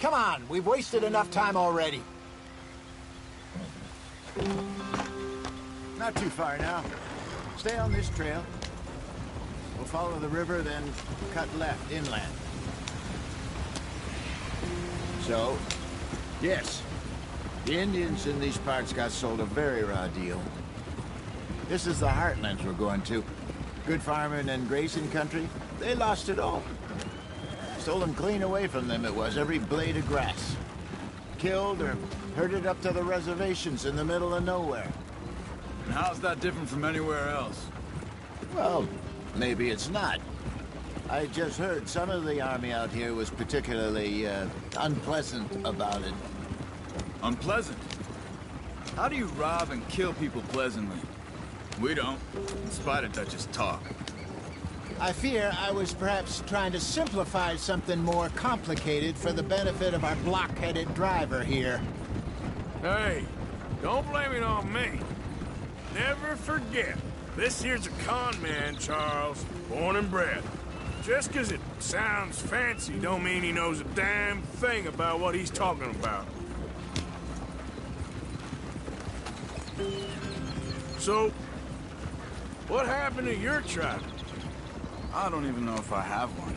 Come on, we've wasted enough time already. Not too far now. Stay on this trail. We'll follow the river, then cut left inland. So, yes, the Indians in these parts got sold a very raw deal. This is the heartlands we're going to. Good farming and grazing country, they lost it all. Stolen clean away from them it was, every blade of grass. Killed or herded up to the reservations in the middle of nowhere. And how's that different from anywhere else? Well, maybe it's not. I just heard some of the army out here was particularly, unpleasant about it. Unpleasant? How do you rob and kill people pleasantly? We don't, in spite of Dutch's talk. I fear I was perhaps trying to simplify something more complicated for the benefit of our block-headed driver here. Hey, don't blame it on me. Never forget, this here's a con man, Charles, born and bred. Just 'cause it sounds fancy don't mean he knows a damn thing about what he's talking about. So, what happened to your tribe? I don't even know if I have one.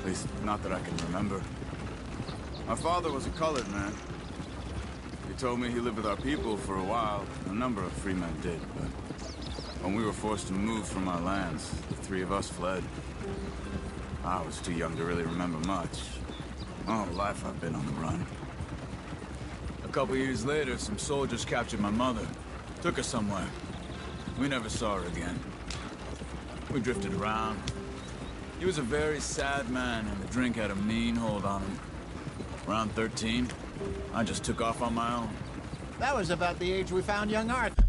At least, not that I can remember. My father was a colored man. He told me he lived with our people for a while. A number of free men did, but when we were forced to move from our lands, the three of us fled. I was too young to really remember much. All life I've been on the run. A couple years later, some soldiers captured my mother. Took her somewhere. We never saw her again. We drifted around. He was a very sad man, and the drink had a mean hold on him. Around 13, I just took off on my own. That was about the age we found young Arthur.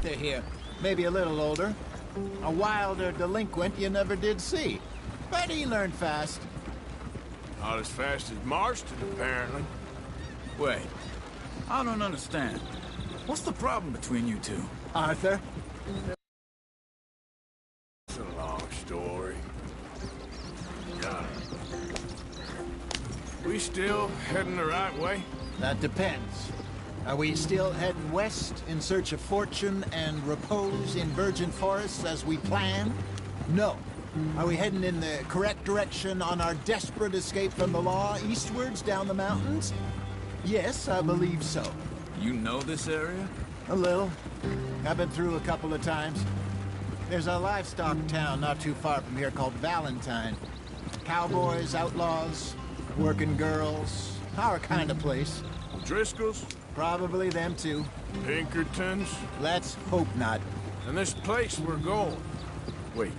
Arthur here. Maybe a little older. A wilder delinquent you never did see. But he learned fast. Not as fast as Marston, apparently. Wait, I don't understand. What's the problem between you two? Arthur? It's a long story. God. We still heading the right way? That depends. Are we still heading west in search of fortune and repose in virgin forests as we planned? No. Are we heading in the correct direction on our desperate escape from the law eastwards down the mountains? Yes, I believe so. You know this area? A little. I've been through a couple of times. There's a livestock town not too far from here called Valentine. Cowboys, outlaws, working girls, our kind of place. Driscoll's? Probably them too. Pinkertons? Let's hope not. And this place we're going. Wait,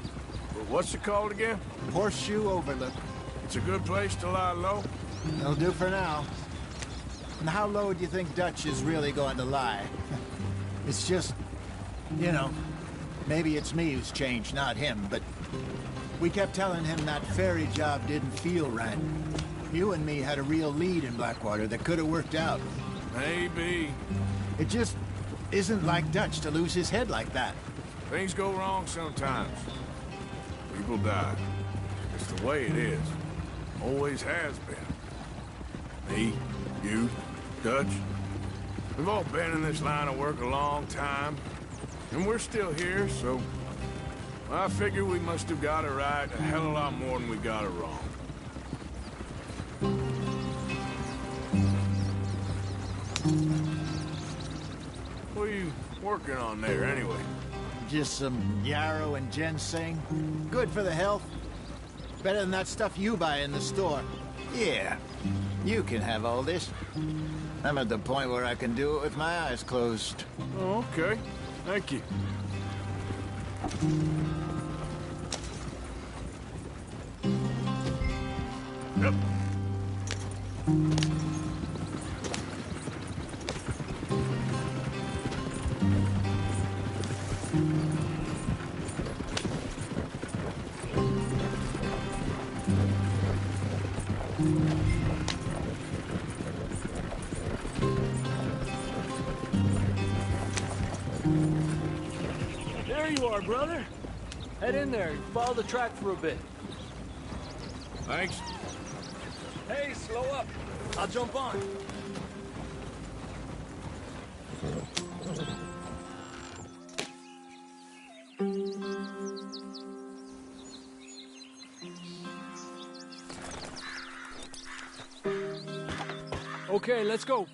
what's it called again? Horseshoe Overlook. It's a good place to lie low? It'll do for now. And how low do you think Dutch is really going to lie? It's just, you know, maybe it's me who's changed, not him, but we kept telling him that ferry job didn't feel right. You and me had a real lead in Blackwater that could have worked out. Maybe. It just isn't like Dutch to lose his head like that. Things go wrong sometimes. People die. It's the way it is. Always has been. Me, you, Dutch. We've all been in this line of work a long time. And we're still here, so... I figure we must have got it right a hell of a lot more than we got it wrong. What are you working on there, anyway? Just some yarrow and ginseng. Good for the health. Better than that stuff you buy in the store. Yeah, you can have all this. I'm at the point where I can do it with my eyes closed. Oh, okay. Thank you. Yep. There you are, brother. Head in there and follow the track for a bit. Thanks. Hey, slow up. I'll jump on. Okay, let's go.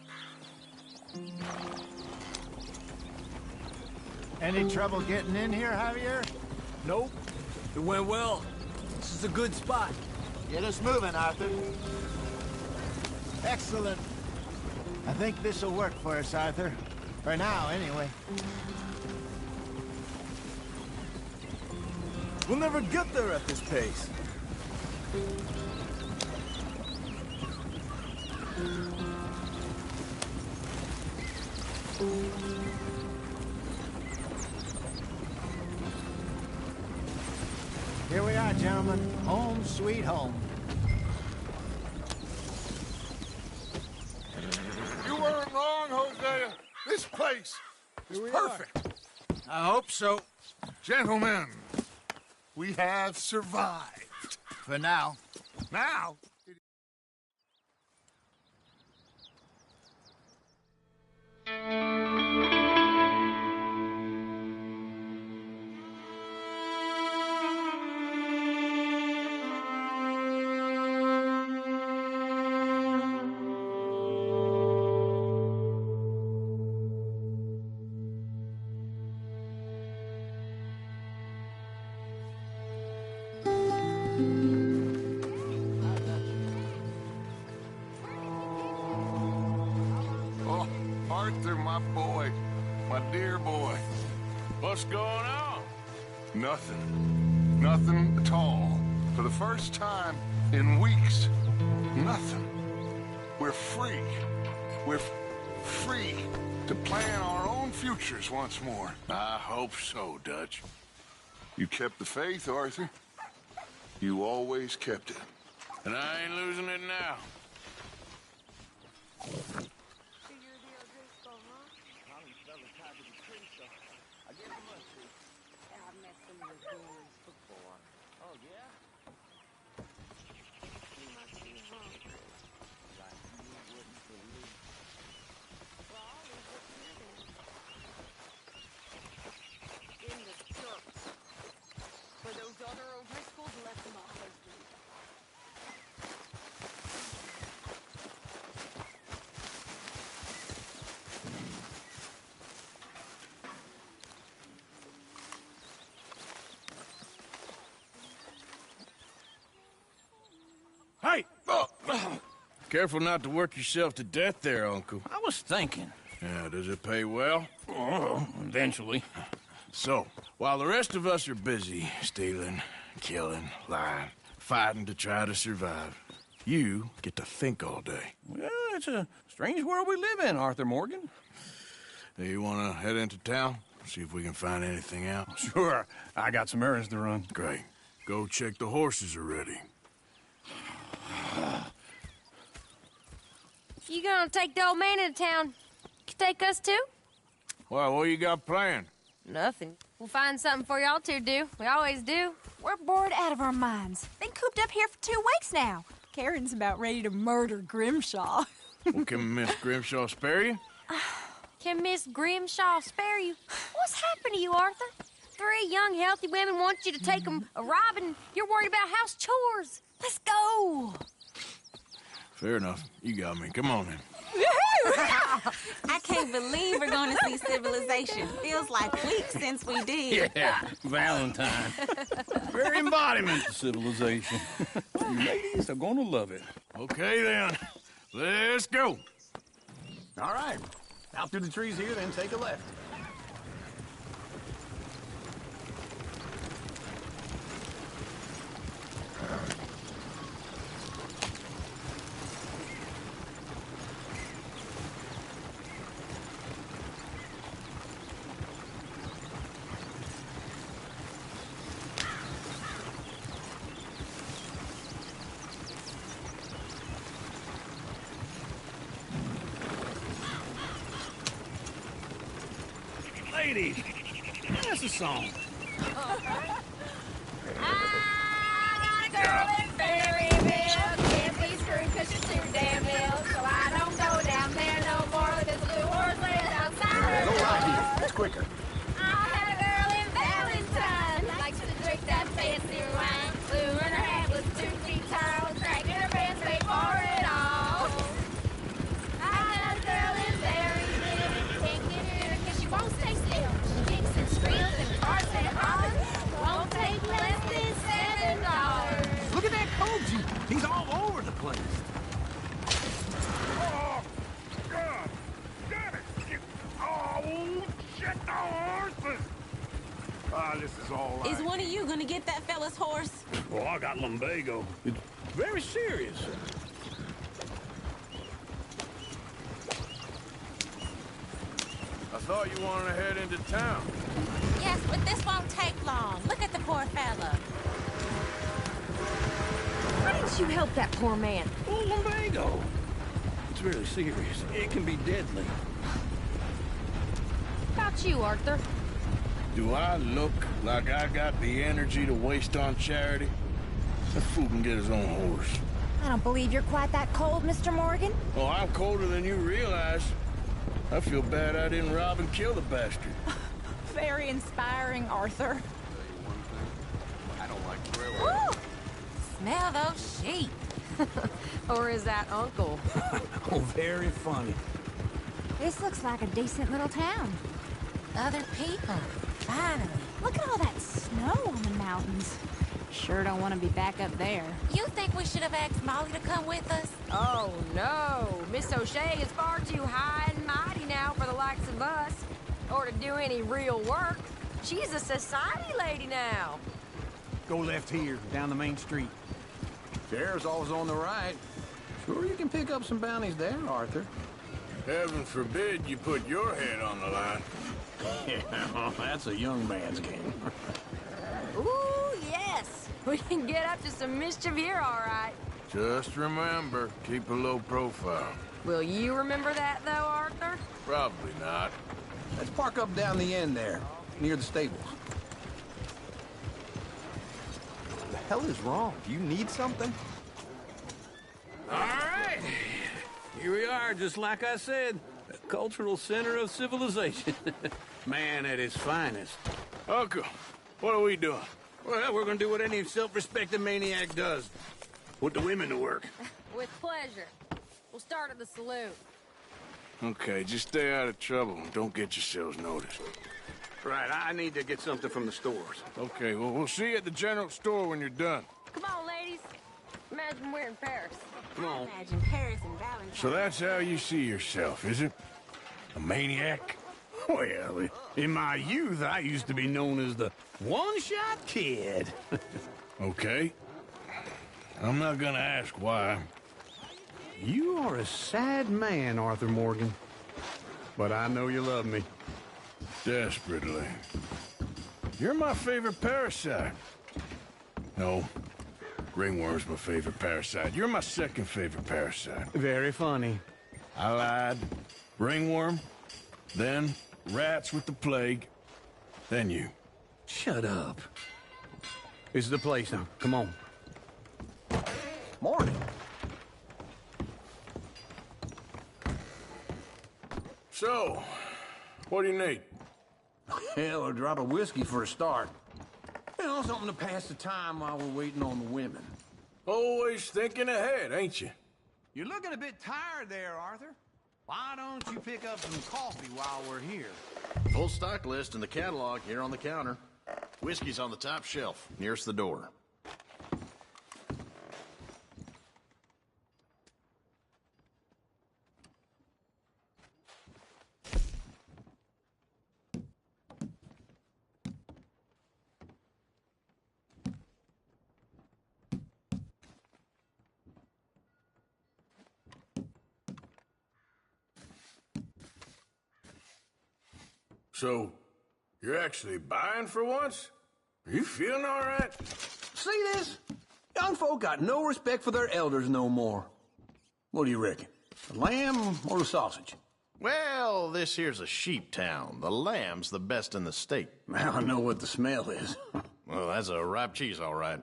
Any trouble getting in here, Javier? Nope. It went well. This is a good spot. Get us moving, Arthur. Excellent. I think this'll work for us, Arthur. For now, anyway. We'll never get there at this pace. Here we are, gentlemen. Home sweet home. You weren't wrong, Hosea. This place is perfect. I hope so. Gentlemen, we have survived. For now. Now, oh, Arthur, my boy, my dear boy. What's going on? Nothing. Nothing at all. For the first time in weeks, nothing. We're free. We're free to plan our own strong futures once more. I hope so, Dutch. You kept the faith, Arthur. You always kept it. And I ain't losing it now. Hey! Careful not to work yourself to death there, Uncle. I was thinking. Yeah, does it pay well? Oh, eventually. So, while the rest of us are busy stealing, killing, lying, fighting to try to survive, you get to think all day. Well, it's a strange world we live in, Arthur Morgan. Hey, you want to head into town? See if we can find anything out? Sure. I got some errands to run. Great. Go check the horses are ready. You gonna take the old man into town? You take us too? Well, what you got planned? Nothing. We'll find something for y'all to do. We always do. We're bored out of our minds. Been cooped up here for 2 weeks now. Karen's about ready to murder Grimshaw. Well, can Miss Grimshaw spare you? Can Miss Grimshaw spare you? What's happened to you, Arthur? 3 young, healthy women want you to take them a robbing. You're worried about house chores. Let's go. Fair enough. You got me. Come on, then. I can't believe we're going to see civilization. Feels like weeks since we did. Yeah, Valentine. Very embodiment of civilization. You ladies are gonna love it. Okay, then. Let's go. All right. Out through the trees here, then take a left. Ladies, that's a song. I got a girl in Berryville. Can't be screwed 'cause she's too damn ill. So I don't go down there no more with this blue horse laying outside. Go right here. It's quicker. I had a girl in Valentine. Likes to drink that fancy wine. Blue in her hat was 2 feet tall. Cracking her pants, paid for it all. I had a girl in Berryville. Can't get her 'cause she won't stay still. She kicks and screams and barks and hollers. Won't take less than $7. Look at that Koji. He's all over the place. Oh, God! Damn it! Oh, shit, the horses! Ah, this is all right. Is one of you going to get that fella's horse? Well, I got lumbago. It's very serious. I thought you wanted to head into town. Yes, but this won't take long. Look at the poor fella. Why didn't you help that poor man? Oh, lumbago. It's really serious. It can be deadly. About you, Arthur. Do I look like I got the energy to waste on charity? That fool can get his own horse. I don't believe you're quite that cold, Mr. Morgan. Oh, I'm colder than you realize. I feel bad I didn't rob and kill the bastard. Very inspiring, Arthur. I don't like railroad. Woo! Smell those sheep. Or is that Uncle? Oh, very funny. This looks like a decent little town. Other people. Finally. Look at all that snow on the mountains. Sure don't want to be back up there. You think we should have asked Molly to come with us? Oh, no. Miss O'Shea is far too high and mighty now for the likes of us. Or to do any real work. She's a society lady now. Go left here, down the main street. Sheriff's always on the right. Sure you can pick up some bounties there, Arthur. Heaven forbid you put your head on the line. Yeah, that's a young man's game. Ooh, yes. We can get up to some mischief here, all right. Just remember, keep a low profile. Will you remember that, though, Arthur? Probably not. Let's park up down the end there, near the stables. What the hell is wrong? Do you need something? All right. Here we are, just like I said. The cultural center of civilization. Man at his finest. Uncle, what are we doing? Well, we're gonna do what any self-respecting maniac does. Put the women to work. With pleasure. We'll start at the saloon. Okay, just stay out of trouble and don't get yourselves noticed. Right, I need to get something from the stores. Okay, well, we'll see you at the general store when you're done. Come on, ladies. Imagine we're in Paris. Come on. Imagine Paris and Valentine. So that's how you see yourself, is it? A maniac? Well, in my youth, I used to be known as the one-shot kid. Okay. I'm not gonna ask why. You are a sad man, Arthur Morgan. But I know you love me. Desperately. You're my favorite parasite. No. Ringworm's my favorite parasite. You're my second favorite parasite. Very funny. I lied. Ringworm. Then rats with the plague. Then you. Shut up. This is the place now. Come on. Morning. So, what do you need? Hell, a drop of whiskey for a start. You know, something to pass the time while we're waiting on the women. Always thinking ahead, ain't you? You're looking a bit tired there, Arthur. Why don't you pick up some coffee while we're here? Full stock list in the catalog here on the counter. Whiskey's on the top shelf, nearest the door. So, you're actually buying for once? Are you feeling all right? See this? Young folk got no respect for their elders no more. What do you reckon? The lamb or the sausage? Well, this here's a sheep town. The lamb's the best in the state. Now I know what the smell is. Well, that's a ripe cheese, all right.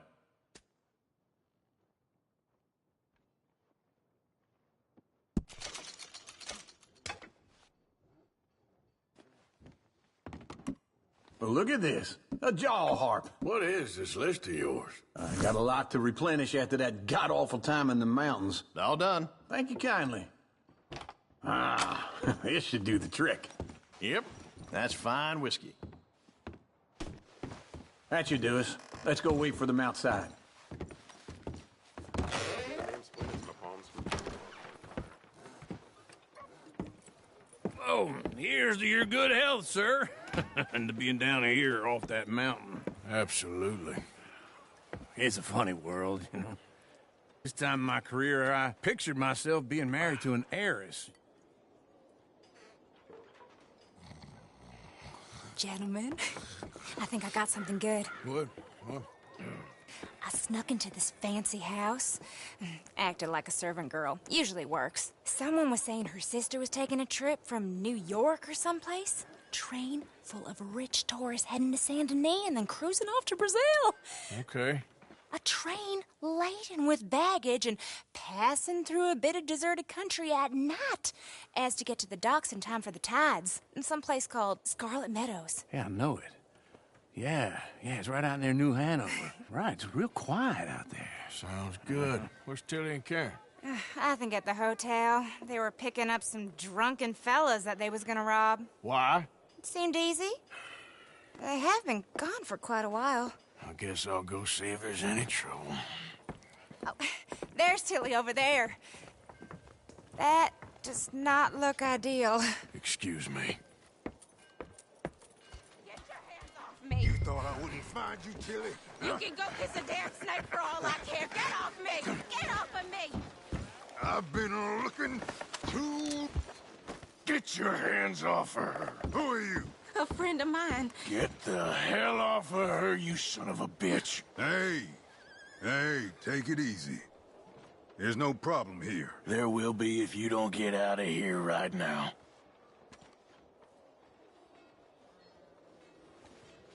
Well, look at this. A jaw harp. What is this list of yours? I got a lot to replenish after that god-awful time in the mountains. All done. Thank you kindly. Ah, this should do the trick. Yep, that's fine whiskey. That should do us. Let's go wait for them outside. Oh, here's to your good health, sir. And to being down here off that mountain. Absolutely. It's a funny world, you know. This time in my career, I pictured myself being married to an heiress. Gentlemen, I think I got something good. What? I snuck into this fancy house. Acted like a servant girl. Usually works. Someone was saying her sister was taking a trip from New York or someplace. Train full of rich tourists heading to Saint Denis and then cruising off to Brazil. Okay. A train laden with baggage and passing through a bit of deserted country at night as to get to the docks in time for the tides in some place called Scarlet Meadows. Yeah, I know it. Yeah, it's right out near New Hanover. Right, it's real quiet out there. Sounds good. Where's Tilly and Karen? I think at the hotel. They were picking up some drunken fellas that they was gonna rob. Why? It seemed easy. They have been gone for quite a while. I guess I'll go see if there's any trouble. Oh, there's Tilly over there. That does not look ideal. Excuse me. Get your hands off me. You thought I wouldn't find you, Tilly? You can go kiss a damn snake for all I care. Get off me! Get off of me! I've been looking to... Get your hands off her. Who are you? A friend of mine. Get the hell off of her, you son of a bitch. Hey, take it easy. There's no problem here. There will be if you don't get out of here right now.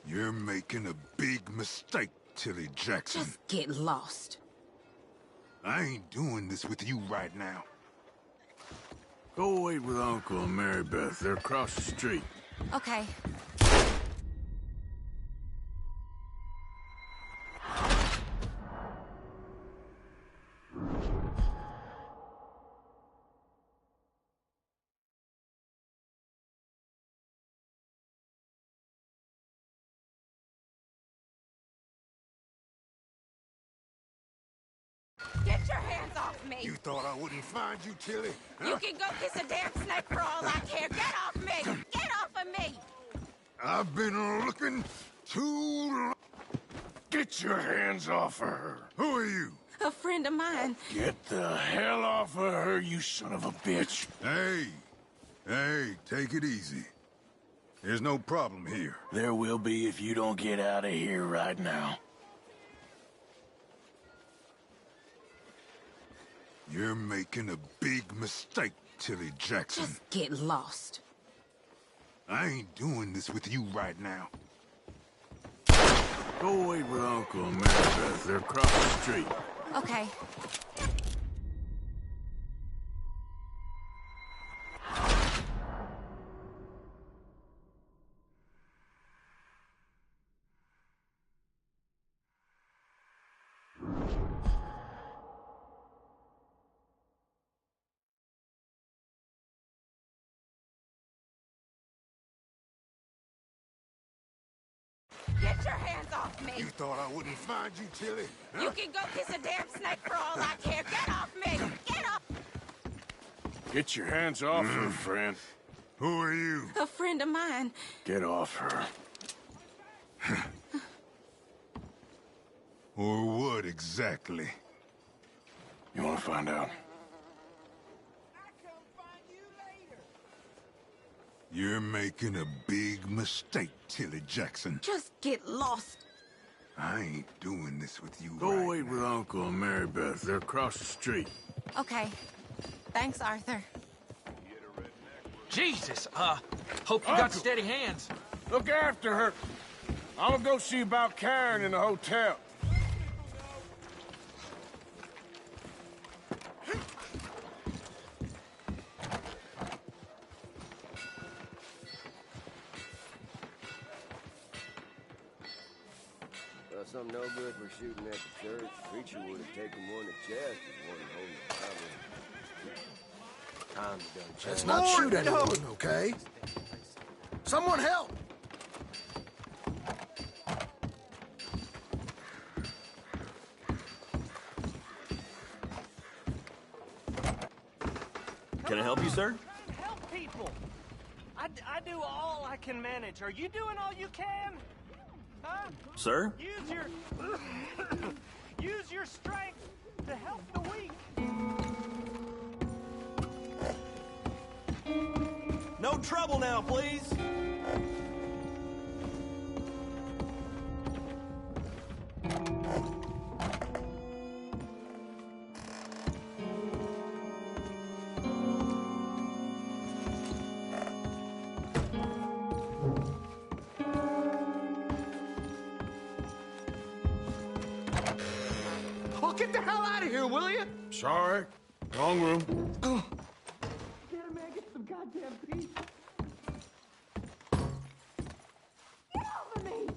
You're making a big mistake, Tilly Jackson. Just get lost. I ain't doing this with you right now. Go wait with Uncle and Mary Beth. They're across the street. Okay. Get your hands off me! You thought I wouldn't find you, Tilly? Huh? You can go kiss a damn snake for all I care. Get off me! Get off of me! I've been looking too long. Get your hands off of her. Who are you? A friend of mine. Get the hell off of her, you son of a bitch. Hey, take it easy. There's no problem here. There will be if you don't get out of here right now. You're making a big mistake, Tilly Jackson. Just get lost. I ain't doing this with you right now. Go wait with Uncle and Mary Beth. They're across the street. Okay. Get your hands off me! You thought I wouldn't find you, Tilly? Huh? You can go kiss a damn snake for all I care. Get off me! Get off! Get your hands off her, friend. Who are you? A friend of mine. Get off her. Or what exactly? You want to find out? You're making a big mistake, Tilly Jackson. Just get lost. I ain't doing this with you Go right wait now. with Uncle and Mary Beth. They're across the street. Okay. Thanks, Arthur. Jesus, hope you got steady hands. Look after her. I'm gonna go see about Karen in the hotel. Something no good for shooting at the church. Preacher would have taken one at chest and one holding the cover. Time's done changed. Let's not shoot anyone, okay? Someone help! Can I help you, sir? Help people. I do all I can manage. Are you doing all you can? Huh? Sir? Use your strength to help the weak. No trouble now, please. Oh, get the hell out of here, will you? Sorry. Wrong room. Get him, man. Get some goddamn peace. Get off of me!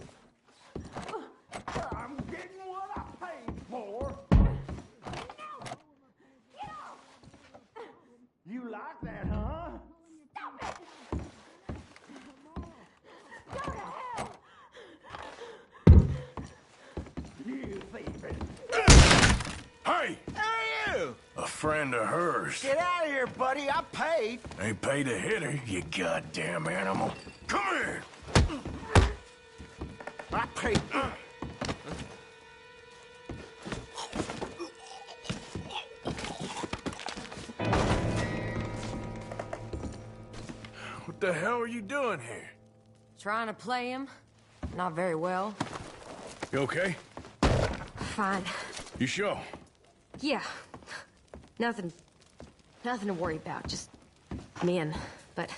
I'm getting what I paid for. Get off! You like that, huh? Stop it! Go to hell! You thieving. Hey! Who are you? A friend of hers. Get out of here, buddy. I paid. Ain't paid to hit her, you goddamn animal. Come here! I paid. What the hell are you doing here? Trying to play him. Not very well. You okay? Fine. You sure? Yeah. Nothing to worry about. Just men. But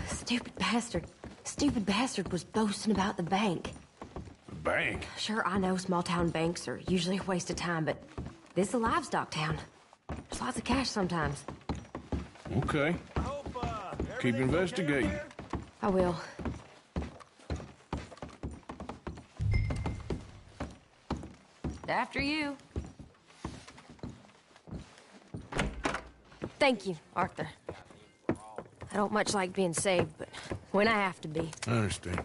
stupid bastard was boasting about the bank. The bank? Sure, I know small town banks are usually a waste of time, but this is a livestock town. There's lots of cash sometimes. Okay. Keep investigating. I will. After you. Thank you, Arthur. I don't much like being saved, but when I have to be. I understand.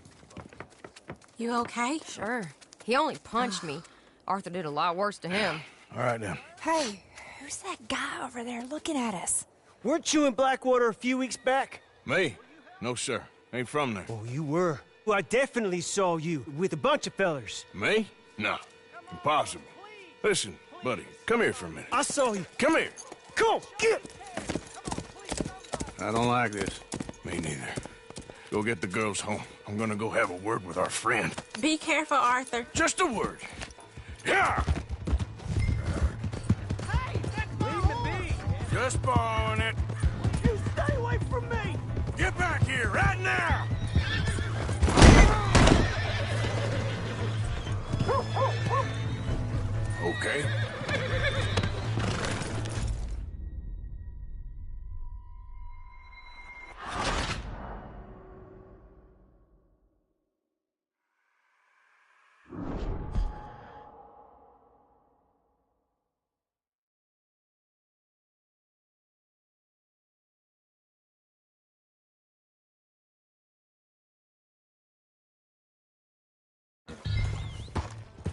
You okay? Sure. He only punched me. Arthur did a lot worse to him. All right, then. Hey, who's that guy over there looking at us? Weren't you in Blackwater a few weeks back? Me? No, sir. Ain't from there. Oh, you were. Well, I definitely saw you with a bunch of fellers. Me? No. Impossible. Listen, buddy, come here for a minute. I saw you. Come here. Come on, get! I don't like this. Me neither. Go get the girls home. I'm gonna go have a word with our friend. Be careful, Arthur. Just a word. Yeah! Hey, that's my leave me be! Just borrowing it. You stay away from me! Get back here right now! Okay.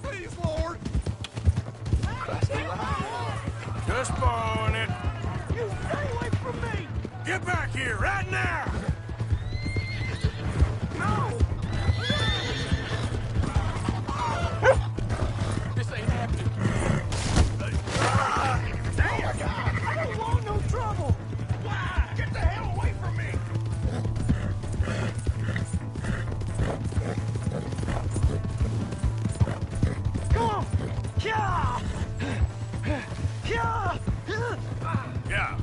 Please, Lord! Just borrowing it. You stay away from me! Get back here right now! No! This ain't happening. I don't want no trouble! Why? Get the hell away from me! Come on! Yeah! Yeah! Yeah.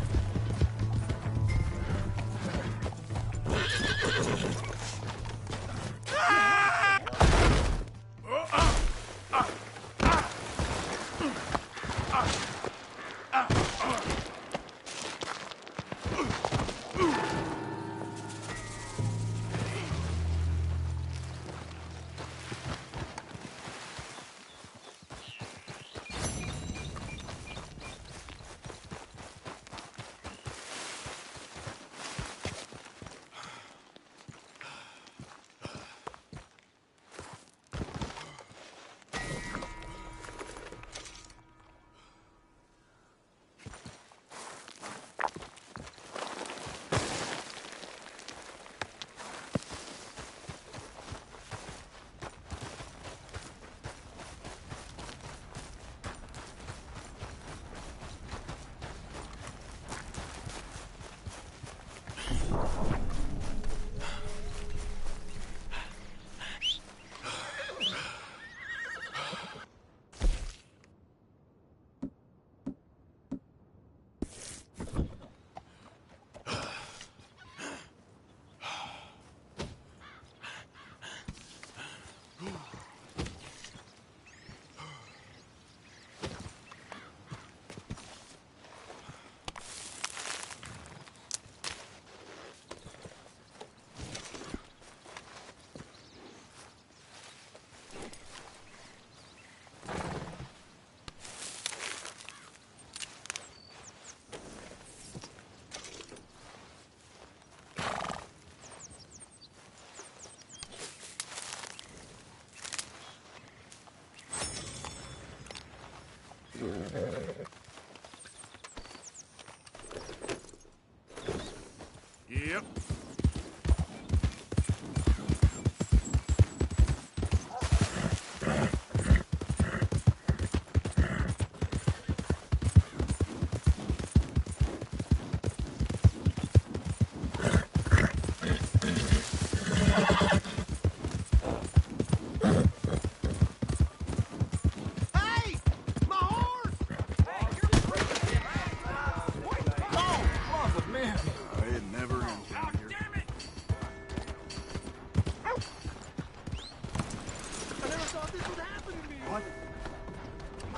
What?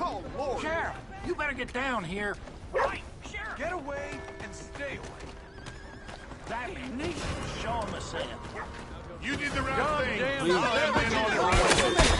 Oh, Lord! Sheriff, you better get down here. Right! Sheriff! Get away and stay away. That'd be neat. Show him the sand. You did the right thing. Please.